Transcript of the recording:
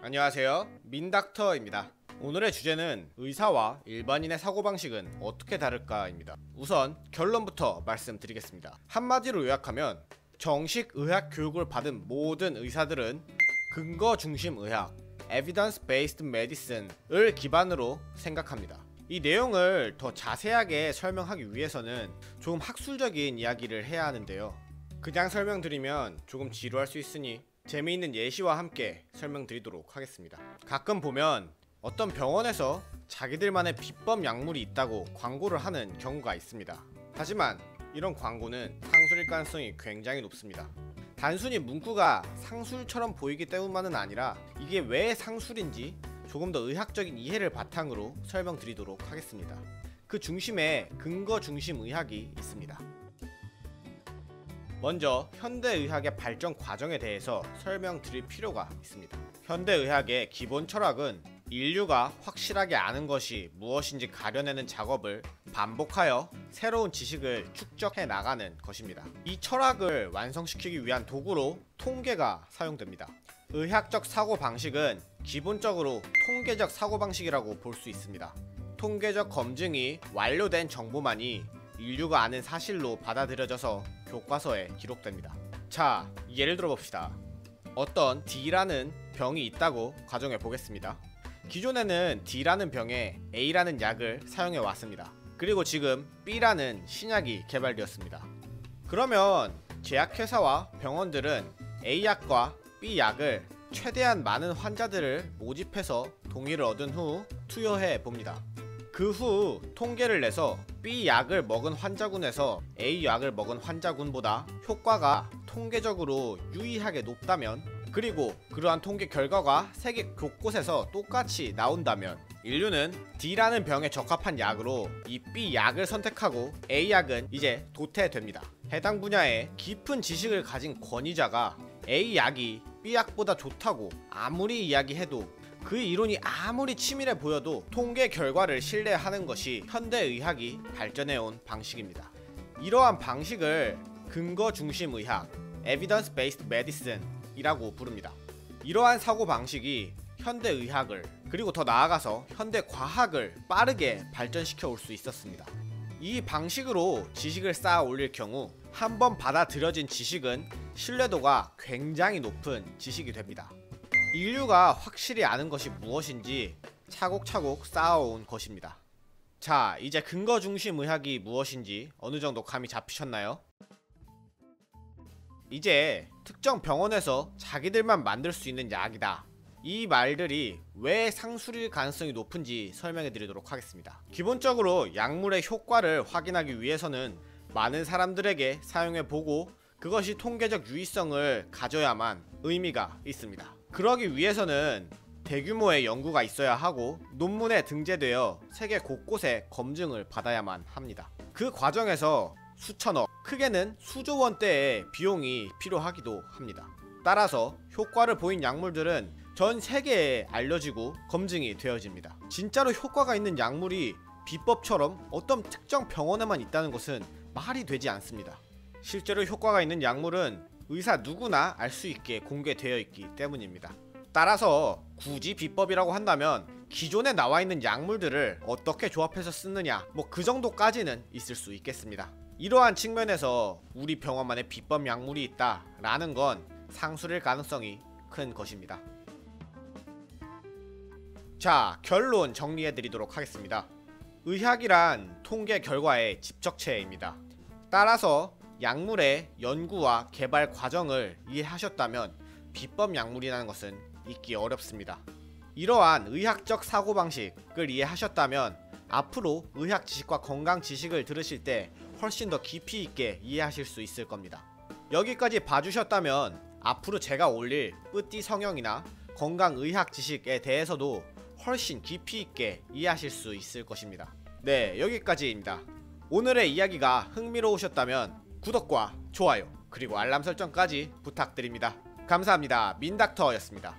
안녕하세요, 민닥터입니다. 오늘의 주제는 의사와 일반인의 사고방식은 어떻게 다를까 입니다. 우선 결론부터 말씀드리겠습니다. 한마디로 요약하면 정식 의학 교육을 받은 모든 의사들은 근거 중심 의학 (Evidence-Based Medicine을 기반으로 생각합니다. 이 내용을 더 자세하게 설명하기 위해서는 조금 학술적인 이야기를 해야 하는데요. 그냥 설명드리면 조금 지루할 수 있으니 재미있는 예시와 함께 설명드리도록 하겠습니다. 가끔 보면 어떤 병원에서 자기들만의 비법 약물이 있다고 광고를 하는 경우가 있습니다. 하지만 이런 광고는 상술일 가능성이 굉장히 높습니다. 단순히 문구가 상술처럼 보이기 때문만은 아니라 이게 왜 상술인지 조금 더 의학적인 이해를 바탕으로 설명드리도록 하겠습니다. 그 중심에 근거 중심 의학이 있습니다. 먼저 현대의학의 발전 과정에 대해서 설명드릴 필요가 있습니다. 현대의학의 기본 철학은 인류가 확실하게 아는 것이 무엇인지 가려내는 작업을 반복하여 새로운 지식을 축적해 나가는 것입니다. 이 철학을 완성시키기 위한 도구로 통계가 사용됩니다. 의학적 사고방식은 기본적으로 통계적 사고방식이라고 볼 수 있습니다. 통계적 검증이 완료된 정보만이 인류가 아는 사실로 받아들여져서 교과서에 기록됩니다. 자, 예를 들어 봅시다. 어떤 D라는 병이 있다고 가정해 보겠습니다. 기존에는 D라는 병에 A라는 약을 사용해 왔습니다. 그리고 지금 B라는 신약이 개발되었습니다. 그러면 제약회사와 병원들은 A약과 B약을 최대한 많은 환자들을 모집해서 동의를 얻은 후 투여해 봅니다. 그 후 통계를 내서 B약을 먹은 환자군에서 A약을 먹은 환자군보다 효과가 통계적으로 유의하게 높다면, 그리고 그러한 통계 결과가 세계 곳곳에서 똑같이 나온다면 인류는 D라는 병에 적합한 약으로 이 B약을 선택하고 A약은 이제 도태됩니다. 해당 분야에 깊은 지식을 가진 권위자가 A약이 B약보다 좋다고 아무리 이야기해도 그 이론이 아무리 치밀해 보여도 통계 결과를 신뢰하는 것이 현대의학이 발전해온 방식입니다. 이러한 방식을 근거 중심 의학 (Evidence-Based Medicine) 이라고 부릅니다. 이러한 사고방식이 현대의학을, 그리고 더 나아가서 현대과학을 빠르게 발전시켜 올 수 있었습니다. 이 방식으로 지식을 쌓아 올릴 경우 한번 받아들여진 지식은 신뢰도가 굉장히 높은 지식이 됩니다. 인류가 확실히 아는 것이 무엇인지 차곡차곡 쌓아온 것입니다. 자, 이제 근거 중심 의학이 무엇인지 어느 정도 감이 잡히셨나요? 이제 특정 병원에서 자기들만 만들 수 있는 약이다, 이 말들이 왜 상술일 가능성이 높은지 설명해 드리도록 하겠습니다. 기본적으로 약물의 효과를 확인하기 위해서는 많은 사람들에게 사용해 보고 그것이 통계적 유의성을 가져야만 의미가 있습니다. 그러기 위해서는 대규모의 연구가 있어야 하고 논문에 등재되어 세계 곳곳에 검증을 받아야만 합니다. 그 과정에서 수천억, 크게는 수조 원대의 비용이 필요하기도 합니다. 따라서 효과를 보인 약물들은 전 세계에 알려지고 검증이 되어집니다. 진짜로 효과가 있는 약물이 비법처럼 어떤 특정 병원에만 있다는 것은 말이 되지 않습니다. 실제로 효과가 있는 약물은 의사 누구나 알 수 있게 공개되어 있기 때문입니다. 따라서 굳이 비법이라고 한다면 기존에 나와 있는 약물들을 어떻게 조합해서 쓰느냐, 그 정도까지는 있을 수 있겠습니다. 이러한 측면에서 우리 병원만의 비법 약물이 있다 라는 건 상술일 가능성이 큰 것입니다. 자, 결론 정리해 드리도록 하겠습니다. 의학이란 통계 결과의 집적체입니다. 따라서 약물의 연구와 개발 과정을 이해하셨다면 비법 약물이라는 것은 있기 어렵습니다. 이러한 의학적 사고방식을 이해하셨다면 앞으로 의학 지식과 건강 지식을 들으실 때 훨씬 더 깊이 있게 이해하실 수 있을 겁니다. 여기까지 봐주셨다면 앞으로 제가 올릴 뿌띠 성형이나 건강의학 지식에 대해서도 훨씬 깊이 있게 이해하실 수 있을 것입니다. 네, 여기까지입니다. 오늘의 이야기가 흥미로우셨다면 구독과 좋아요, 그리고 알람 설정까지 부탁드립니다. 감사합니다. 민닥터였습니다.